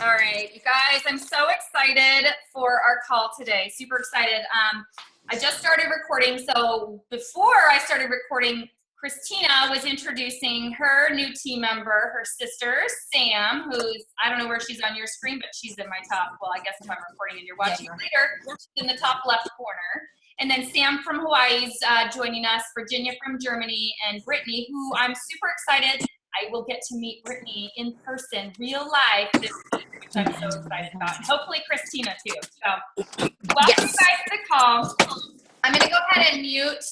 All right, you guys, I'm so excited for our call today. Super excited. I just started recording. So before I started recording, Christina was introducing her new team member, her sister, Sam, who's, I don't know where she's on your screen, but she's in my top, well, I guess if I'm recording and you're watching later, she's in the top left corner. And then Sam from Hawaii is joining us, Virginia from Germany, and Brittany, who I'm super excited. I will get to meet Brittany in person, real life this week, which I'm so excited about. And hopefully Christina too. So welcome you guys to the call. I'm gonna go ahead and mute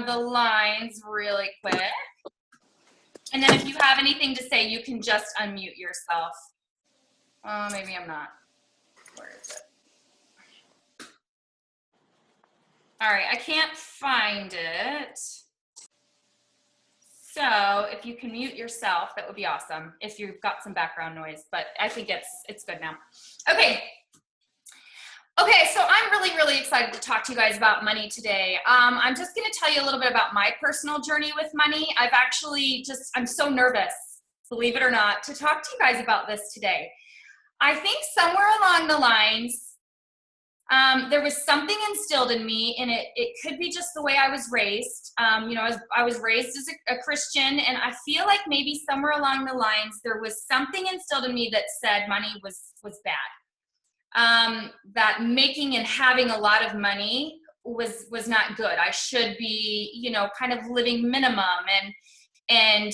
the lines really quick. And then if you have anything to say, you can just unmute yourself. Maybe I'm not. Where is it? All right, I can't find it. So if you can mute yourself, that would be awesome if you've got some background noise, but I think it's good now. Okay, so I'm really excited to talk to you guys about money today. I'm just gonna tell you a little bit about my personal journey with money. I'm so nervous, believe it or not, to talk to you guys about this today. I think somewhere along the lines, there was something instilled in me, and it could be just the way I was raised. I was raised as a Christian, and I feel like maybe somewhere along the lines there was something instilled in me that said money was bad. That making and having a lot of money was not good. I should be, kind of living minimum and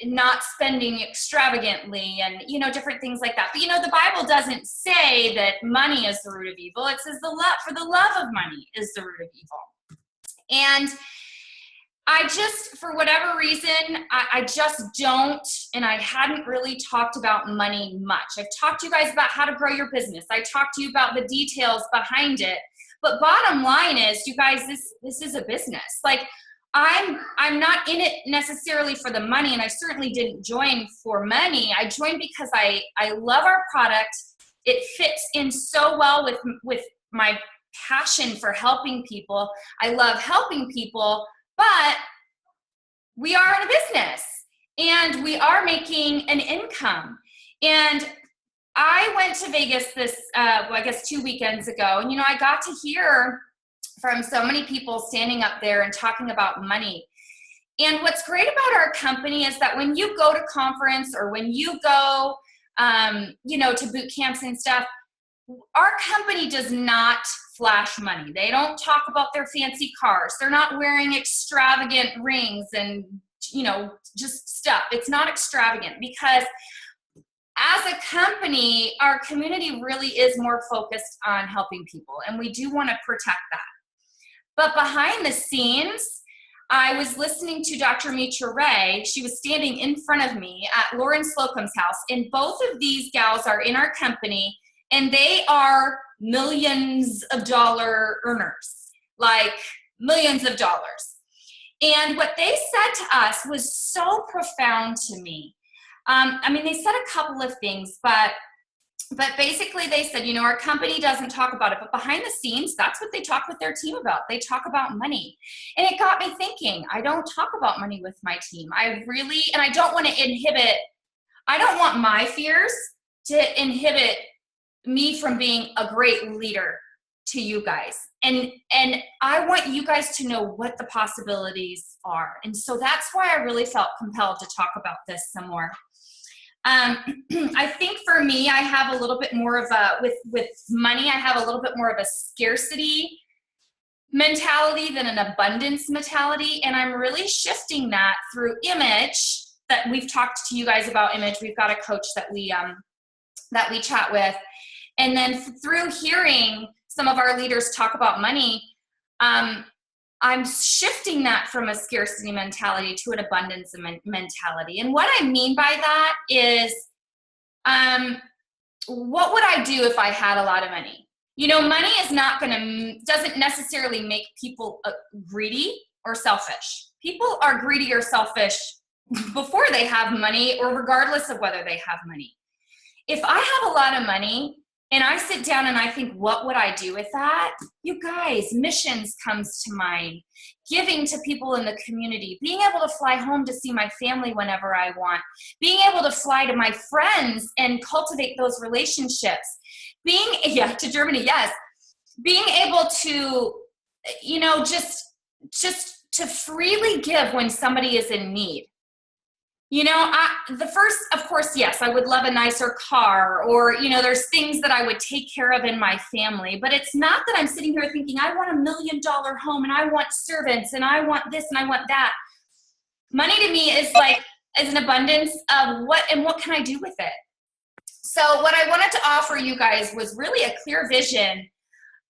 not spending extravagantly and, different things like that. But, the Bible doesn't say that money is the root of evil. It says for the love of money is the root of evil. And I just, for whatever reason, I just don't, and I hadn't really talked about money much. I've talked to you guys about how to grow your business. I talked to you about the details behind it. But bottom line is, you guys, this is a business. Like, I'm not in it necessarily for the money, and I certainly didn't join for money. I joined because I love our product. It fits in so well with my passion for helping people. I love helping people, but we are in a business and we are making an income. And I went to Vegas this, 2 weekends ago, and I got to hear from so many people standing up there and talking about money. And what's great about our company is that when you go to conference or when you go, to boot camps and stuff, our company does not flash money. They don't talk about their fancy cars. They're not wearing extravagant rings and, just stuff. It's not extravagant because as a company, our community really is more focused on helping people, and we do want to protect that. But behind the scenes, I was listening to Dr. Mitra Ray. She was standing in front of me at Lauren Slocum's house, and both of these gals are in our company, and they are millions of dollar earners, like millions of dollars. And what they said to us was so profound to me. They said a couple of things, but basically they said, our company doesn't talk about it, but behind the scenes, that's what they talk with their team about. They talk about money. And it got me thinking, I don't talk about money with my team. I don't want to I don't want my fears to inhibit me from being a great leader to you guys. And I want you guys to know what the possibilities are. And so that's why I really felt compelled to talk about this some more. I think for me, I have a little bit more of with money, I have a little bit more of a scarcity mentality than an abundance mentality. And I'm really shifting that through Image, that we've talked to you guys about Image. We've got a coach that we chat with. And then through hearing some of our leaders talk about money, I'm shifting that from a scarcity mentality to an abundance mentality. And what I mean by that is, what would I do if I had a lot of money? Money doesn't necessarily make people greedy or selfish. People are greedy or selfish before they have money, or regardless of whether they have money. If I have a lot of money, And I sit down and I think, what would I do with that? You guys, missions comes to mind. Giving to people in the community. Being able to fly home to see my family whenever I want. Being able to fly to my friends and cultivate those relationships. To Germany, yes. Being able to, just to freely give when somebody is in need. Of course, yes, I would love a nicer car, or, there's things that I would take care of in my family, but it's not that I'm sitting here thinking, I want $1 million home and I want servants and I want this and I want that. Money to me is an abundance of what can I do with it? So what I wanted to offer you guys was really a clear vision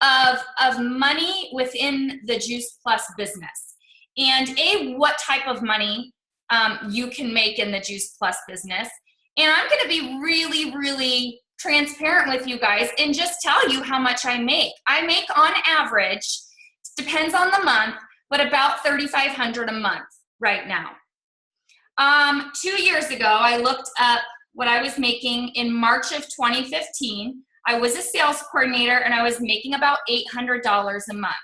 of money within the Juice Plus business, and what type of money you can make in the Juice Plus business. And I'm going to be really, really transparent with you guys and just tell you how much I make. I make on average, depends on the month, but about $3,500 a month right now. 2 years ago, I looked up what I was making in March of 2015. I was a sales coordinator and I was making about $800 a month.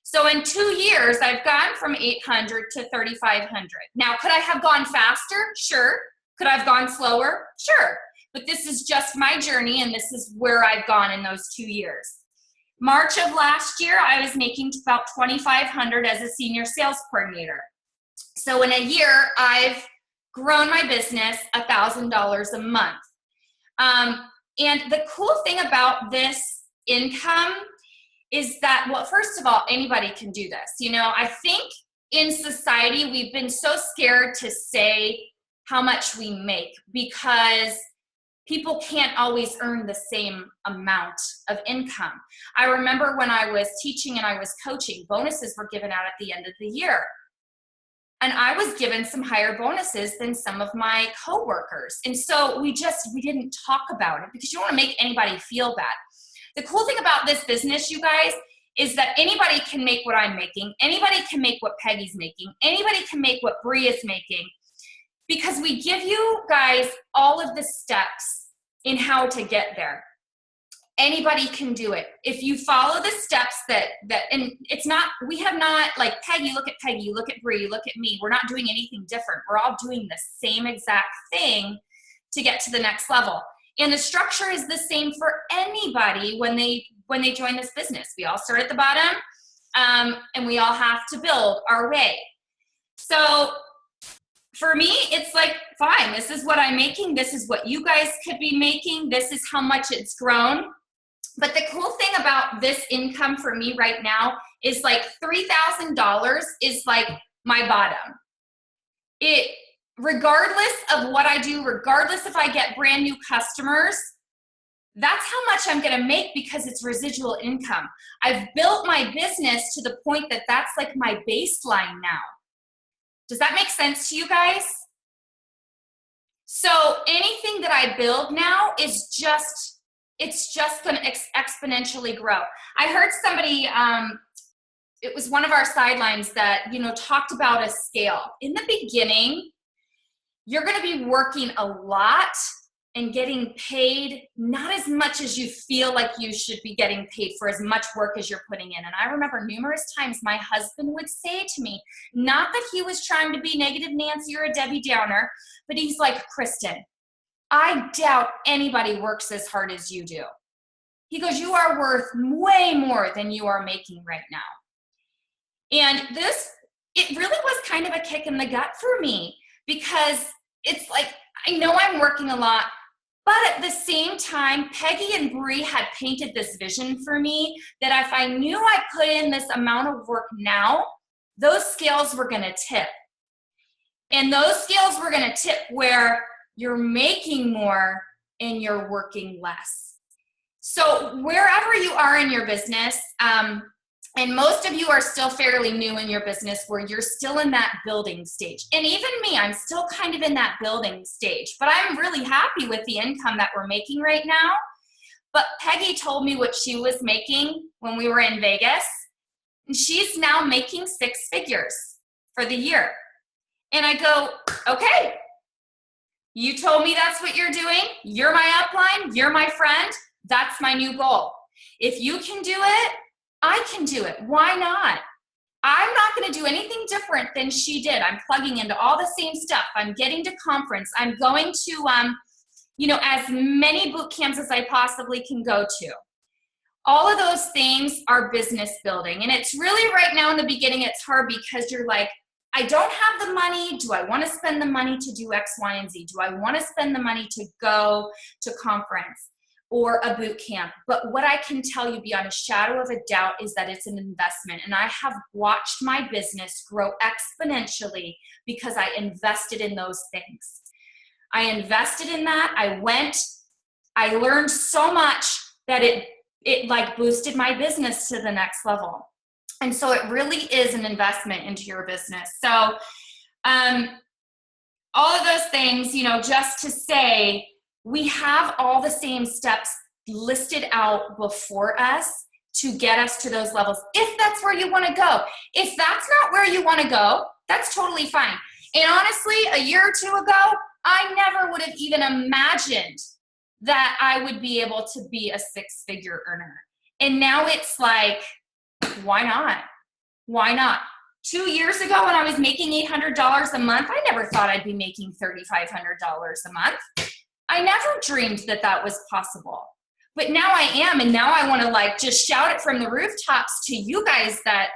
So in 2 years, I've gone from 800 to 3,500. Now, could I have gone faster? Sure. Could I have gone slower? Sure. But this is just my journey, and this is where I've gone in those 2 years. March of last year, I was making about 2,500 as a senior sales coordinator. So in a year, I've grown my business $1,000 a month. And the cool thing about this income is that, well, first of all, anybody can do this. I think in society, we've been so scared to say how much we make because people can't always earn the same amount of income. I remember when I was teaching and I was coaching, bonuses were given out at the end of the year. And I was given some higher bonuses than some of my coworkers. And so we didn't talk about it because you don't want to make anybody feel bad. The cool thing about this business, you guys, is that anybody can make what I'm making. Anybody can make what Peggy's making. Anybody can make what Bree is making, because we give you guys all of the steps in how to get there. Anybody can do it. If you follow the steps and we have not, like Peggy, look at Peggy, look at Bree, look at me. We're not doing anything different. We're all doing the same exact thing to get to the next level. And the structure is the same for anybody when they join this business. We all start at the bottom, and we all have to build our way. So for me, it's like, fine, this is what I'm making. This is what you guys could be making. This is how much it's grown. But the cool thing about this income for me right now is like $3,000 is like my bottom. Regardless of what I do, regardless if I get brand new customers, that's how much I'm going to make because it's residual income. I've built my business to the point that that's like my baseline now. Does that make sense to you guys? So anything that I build now is it's just going to exponentially grow. I heard somebody, it was one of our sidelines that, talked about a scale. In the beginning, you're going to be working a lot and getting paid not as much as you feel like you should be getting paid for as much work as you're putting in. And I remember numerous times my husband would say to me, not that he was trying to be negative Nancy or a Debbie Downer, but he's like, Kristen, I doubt anybody works as hard as you do. He goes, you are worth way more than you are making right now. And it really was kind of a kick in the gut for me, because it's like, I know I'm working a lot, but at the same time, Peggy and Bree had painted this vision for me that if I knew I put in this amount of work now, those scales were going to tip. And those scales were going to tip where you're making more and you're working less. So wherever you are in your business, and most of you are still fairly new in your business where you're still in that building stage. And even me, I'm still kind of in that building stage, but I'm really happy with the income that we're making right now. But Peggy told me what she was making when we were in Vegas, and she's now making 6 figures for the year. And I go, okay, you told me that's what you're doing. You're my upline. You're my friend. That's my new goal. If you can do it, I can do it. Why not? I'm not going to do anything different than she did. I'm plugging into all the same stuff. I'm getting to conference. I'm going to, as many boot camps as I possibly can go to. All of those things are business building. And it's really right now in the beginning, it's hard because you're like, I don't have the money. Do I want to spend the money to do X, Y, and Z? Do I want to spend the money to go to conference or a boot camp? But what I can tell you beyond a shadow of a doubt is that it's an investment. And I have watched my business grow exponentially because I invested in those things. I invested in that. I learned so much that it like boosted my business to the next level. And so it really is an investment into your business. So all of those things, just to say, we have all the same steps listed out before us to get us to those levels. If that's where you want to go. If that's not where you want to go, that's totally fine. And honestly, a year or two ago, I never would have even imagined that I would be able to be a six-figure earner. And now it's like, why not? Why not? 2 years ago when I was making $800 a month, I never thought I'd be making $3,500 a month. I never dreamed that that was possible. But now I am, and now I want to just shout it from the rooftops to you guys that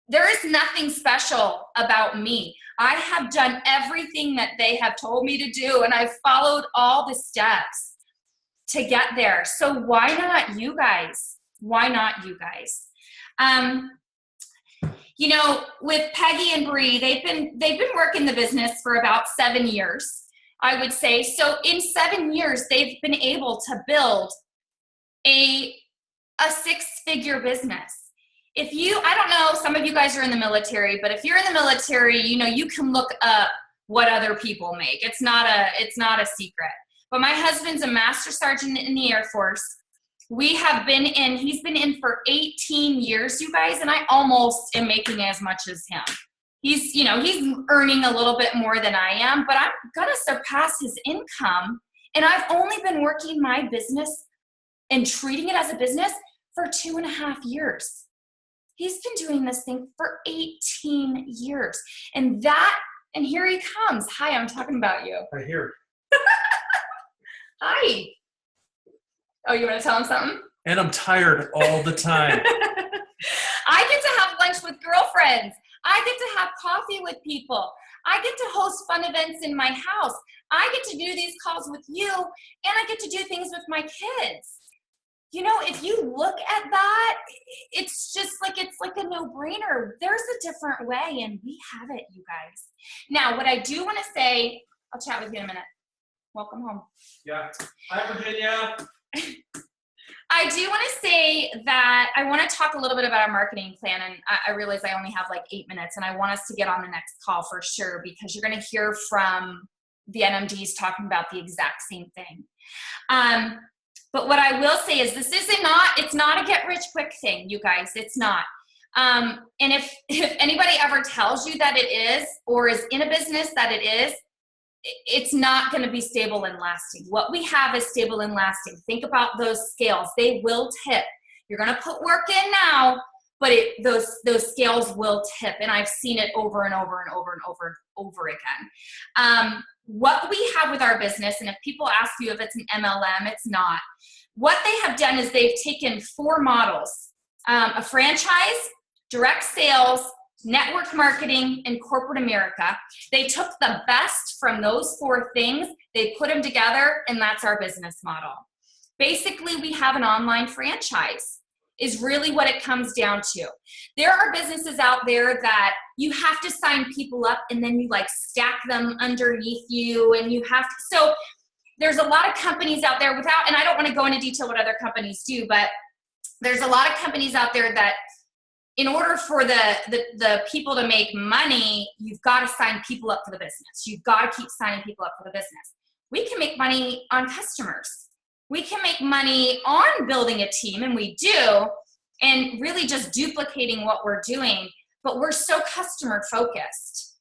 there is nothing special about me. I have done everything that they have told me to do, and I've followed all the steps to get there. So why not you guys? Why not you guys? With Peggy and Bree, they've been working the business for about 7 years, I would say. So in 7 years, they've been able to build a six-figure business. I don't know, some of you guys are in the military, but if you're in the military, you can look up what other people make. It's not a secret. But my husband's a master sergeant in the Air Force. He's been in for 18 years, you guys, and I almost am making as much as him. He's earning a little bit more than I am, but I'm gonna surpass his income. And I've only been working my business and treating it as a business for 2.5 years. He's been doing this thing for 18 years. And here he comes. Hi, I'm talking about you. I hear. Hi. Oh, you want to tell him something? And I'm tired all the time. I get to have lunch with girlfriends. I get to have coffee with people. I get to host fun events in my house. I get to do these calls with you, and I get to do things with my kids. If you look at that, it's just it's like a no-brainer. There's a different way, and we have it, you guys. Now, what I do want to say, I'll chat with you in a minute. Welcome home. Yeah. Hi, Virginia. I do want to say that I want to talk a little bit about our marketing plan, and I realize I only have 8 minutes, and I want us to get on the next call for sure, because you're going to hear from the NMDs talking about the exact same thing. But what I will say is it's not a get-rich-quick thing, you guys. It's not. And if anybody ever tells you that it is, or is in a business that it is, it's not going to be stable and lasting. What we have is stable and lasting. Think about those scales. They will tip. You're going to put work in now, but those scales will tip. And I've seen it over and over and over and over and over again. What we have with our business, and if people ask you if it's an MLM, it's not. What they have done is they've taken 4 models, a franchise, direct sales, network marketing, and corporate America. They took the best from those 4 things, they put them together, and that's our business model. Basically, we have an online franchise is really what it comes down to. There are businesses out there that you have to sign people up, and then you stack them underneath you, and you have to, so there's a lot of companies out there and I don't want to go into detail what other companies do, but there's a lot of companies out there that in order for the people to make money, you've got to sign people up for the business. You've got to keep signing people up for the business. We can make money on customers. We can make money on building a team, and we do, and really just duplicating what we're doing, but we're so customer focused.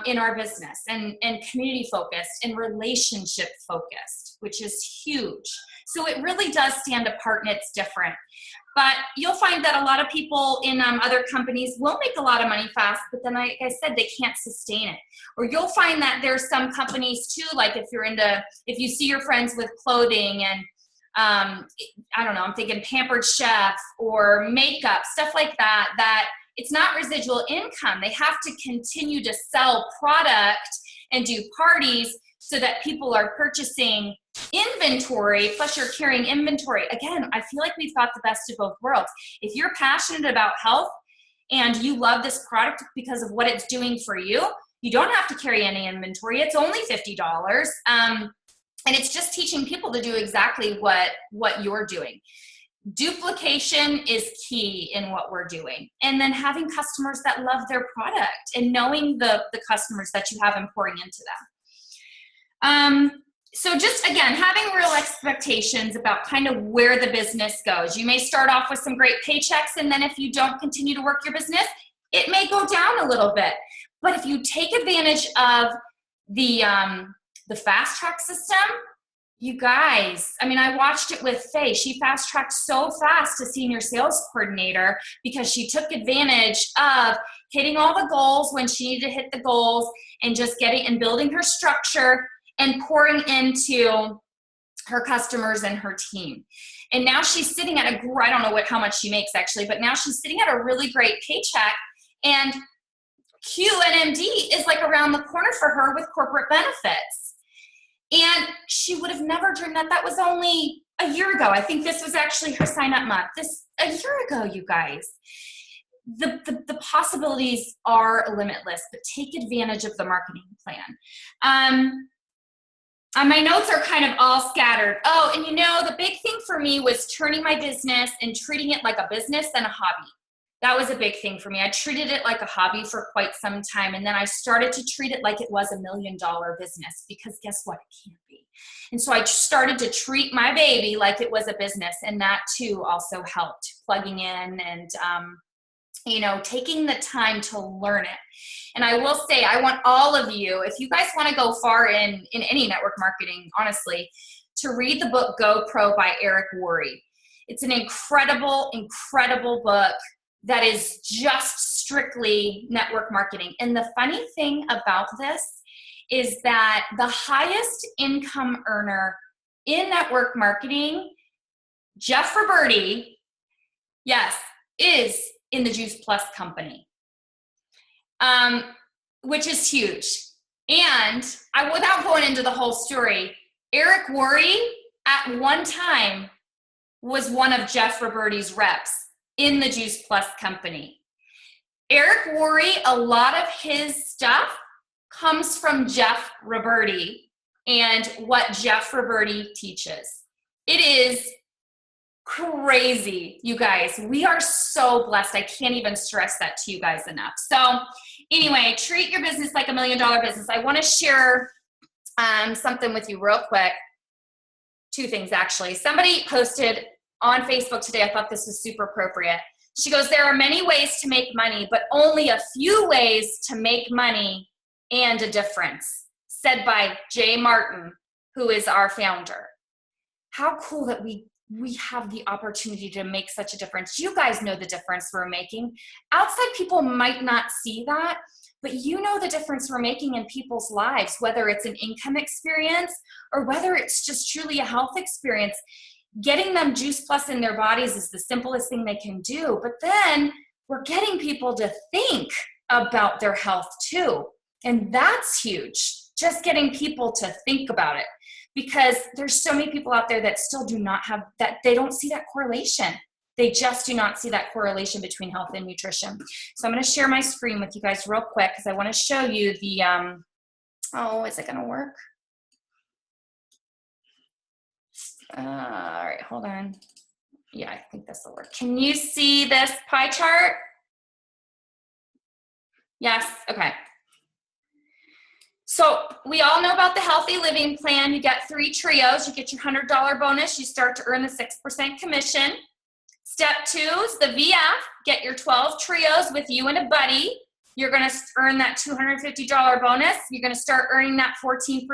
in our business, and community focused and relationship focused, which is huge. So it really does stand apart, and it's different. But you'll find that a lot of people in other companies will make a lot of money fast, but then like I said, they can't sustain it. Or you'll find that there's some companies too, like if you see your friends with clothing and I don't know, I'm thinking Pampered Chef or makeup, stuff like that, that it's not residual income. They have to continue to sell product and do parties so that people are purchasing inventory, plus you're carrying inventory. Again, I feel like we've got the best of both worlds. If you're passionate about health and you love this product because of what it's doing for you, you don't have to carry any inventory. It's only $50. And it's just teaching people to do exactly what you're doing. Duplication is key in what we're doing. And then having customers that love their product and knowing the customers that you have and pouring into them. So just, again, having real expectations about kind of where the business goes. You may start off with some great paychecks, and then if you don't continue to work your business, it may go down a little bit. But if you take advantage of the fast track system, you guys, I mean, I watched it with Faye. She fast tracked so fast to senior sales coordinator because she took advantage of hitting all the goals when she needed to hit the goals and just getting and building her structure and pouring into her customers and her team. And now she's sitting at I don't know how much she makes actually, but now she's sitting at a really great paycheck, and QNMD is like around the corner for her with corporate benefits. And she would have never dreamed that was only a year ago. I think this was actually her sign-up month. A year ago, you guys. The possibilities are limitless, but take advantage of the marketing plan. My notes are kind of all scattered. Oh, and the big thing for me was turning my business and treating it like a business and a hobby. That was a big thing for me. I treated it like a hobby for quite some time, and then I started to treat it like it was $1 million business, because guess what? It can't be. And so I started to treat my baby like it was a business, and that too also helped, plugging in and taking the time to learn it. And I will say, I want all of you, if you guys want to go far in any network marketing, honestly, to read the book Go Pro by Eric Worre. It's an incredible, incredible book that is just strictly network marketing. And the funny thing about this is that the highest income earner in network marketing, Jeff Roberti, yes, is in the Juice Plus company, which is huge. And without going into the whole story, Eric Worre at one time was one of Jeff Roberti's reps in the Juice Plus company. Eric Worre, a lot of his stuff comes from Jeff Roberti and what Jeff Roberti teaches. It is crazy, you guys. We are so blessed. I can't even stress that to you guys enough. So anyway, treat your business like $1 million business. I want to share something with you real quick. Two things, actually. Somebody posted on Facebook today, I thought this was super appropriate. She goes, there are many ways to make money, but only a few ways to make money and a difference, said by Jay Martin, who is our founder. How cool that we have the opportunity to make such a difference. You guys know the difference we're making. Outside people might not see that, but you know the difference we're making in people's lives, whether it's an income experience or whether it's just truly a health experience. Getting them Juice Plus in their bodies is the simplest thing they can do. But then we're getting people to think about their health too. And that's huge. Just getting people to think about it. Because there's so many people out there that still do not have that. They don't see that correlation. They just do not see that correlation between health and nutrition. So I'm going to share my screen with you guys real quick because I want to show you the, is it going to work? All right, hold on. Yeah, I think this will work. Can you see this pie chart? Yes, okay. So we all know about the Healthy Living Plan. You get 3 trios. You get your $100 bonus. You start to earn the 6% commission. Step 2 is the VF. Get your 12 trios with you and a buddy. you're going to earn that $250 bonus. You're going to start earning that 14%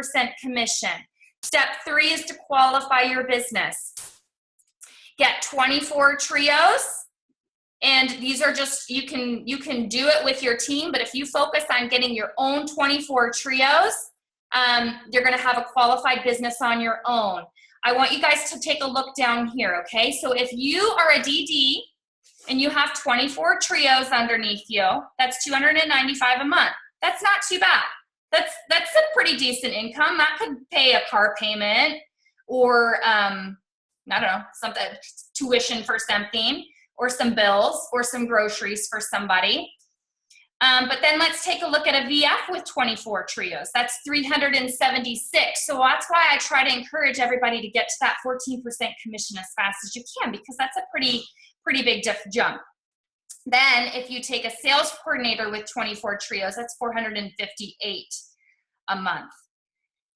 commission. Step 3 is to qualify your business. Get 24 trios. And these are just, you can do it with your team, but if you focus on getting your own 24 trios, you're going to have a qualified business on your own. I want you guys to take a look down here, okay? So if you are a DD and you have 24 trios underneath you, that's $295 a month. That's not too bad. That's a pretty decent income. That could pay a car payment or, I don't know, something, tuition for something, or some bills, or some groceries for somebody. But then let's take a look at a VF with 24 trios. That's 376. So that's why I try to encourage everybody to get to that 14% commission as fast as you can, because that's a pretty big jump. Then if you take a sales coordinator with 24 trios, that's 458 a month.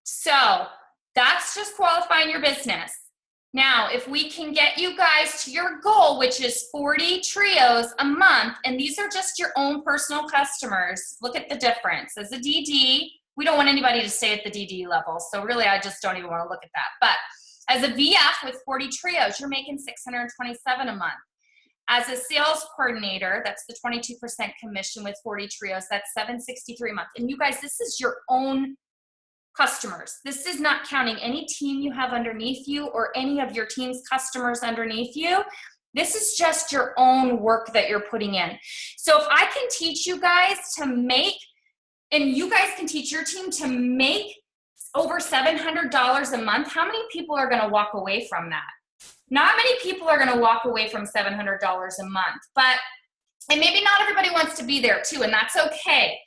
So that's just qualifying your business. Now, if we can get you guys to your goal, which is 40 trios a month, and these are just your own personal customers, look at the difference. As a DD, we don't want anybody to stay at the DD level, so really I just don't even want to look at that. But as a VF with 40 trios, you're making $627 a month. As a sales coordinator, that's the 22% commission with 40 trios, that's $763 a month. And you guys, this is your own customers. This is not counting any team you have underneath you or any of your team's customers underneath you. This is just your own work that you're putting in. So if I can teach you guys to make, and you guys can teach your team to make over $700 a month, how many people are going to walk away from that? Not many people are going to walk away from $700 a month, and maybe not everybody wants to be there too, and that's okay.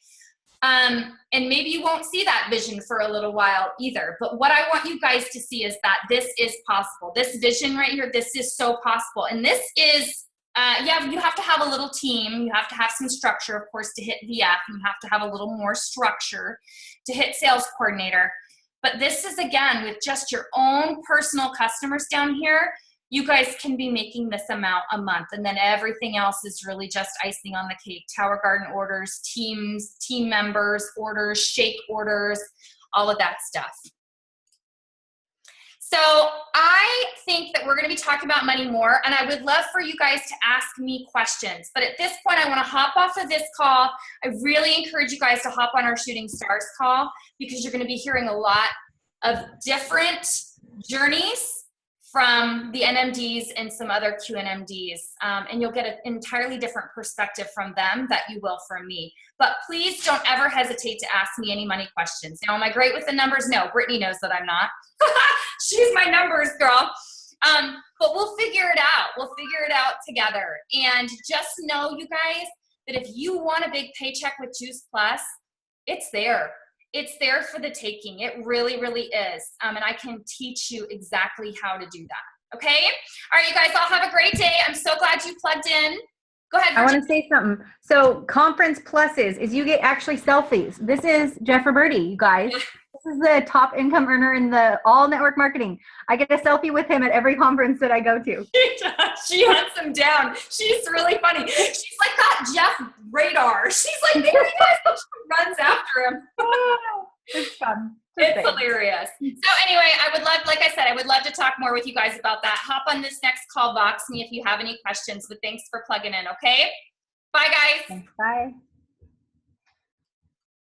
And maybe you won't see that vision for a little while either. But what I want you guys to see is that this is possible. This vision right here, this is so possible. And this is, you have to have a little team. You have to have some structure, of course, to hit VF. You have to have a little more structure to hit sales coordinator. But this is, again, with just your own personal customers down here, you guys can be making this amount a month, and then everything else is really just icing on the cake. Tower Garden orders, team members, orders, shake orders, all of that stuff. So I think that we're going to be talking about money more, and I would love for you guys to ask me questions. But at this point, I want to hop off of this call. I really encourage you guys to hop on our Shooting Stars call, because you're going to be hearing a lot of different journeys from the NMDs and some other QNMDs, and you'll get an entirely different perspective from them that you will from me. But please don't ever hesitate to ask me any money questions. Now, am I great with the numbers? No, Brittany knows that I'm not. She's my numbers girl. But we'll figure it out. We'll figure it out together. And just know, you guys, that if you want a big paycheck with Juice Plus, it's there. It's there for the taking. It really, really is. And I can teach you exactly how to do that. Okay? All right, you guys all have a great day. I'm so glad you plugged in. Go ahead, Virginia. I want to say something. So Conference Pluses is you get actually selfies. This is Jeff Roberti, you guys. This is the top income earner in the all network marketing. I get a selfie with him at every conference that I go to. She hunts him down. She's really funny. She's like got Jeff radar. She's like, there he is. She runs after him. It's fun. It's hilarious. So anyway, I would love, like I said, I would love to talk more with you guys about that. Hop on this next call, box me if you have any questions, but thanks for plugging in, okay? Bye, guys. Bye.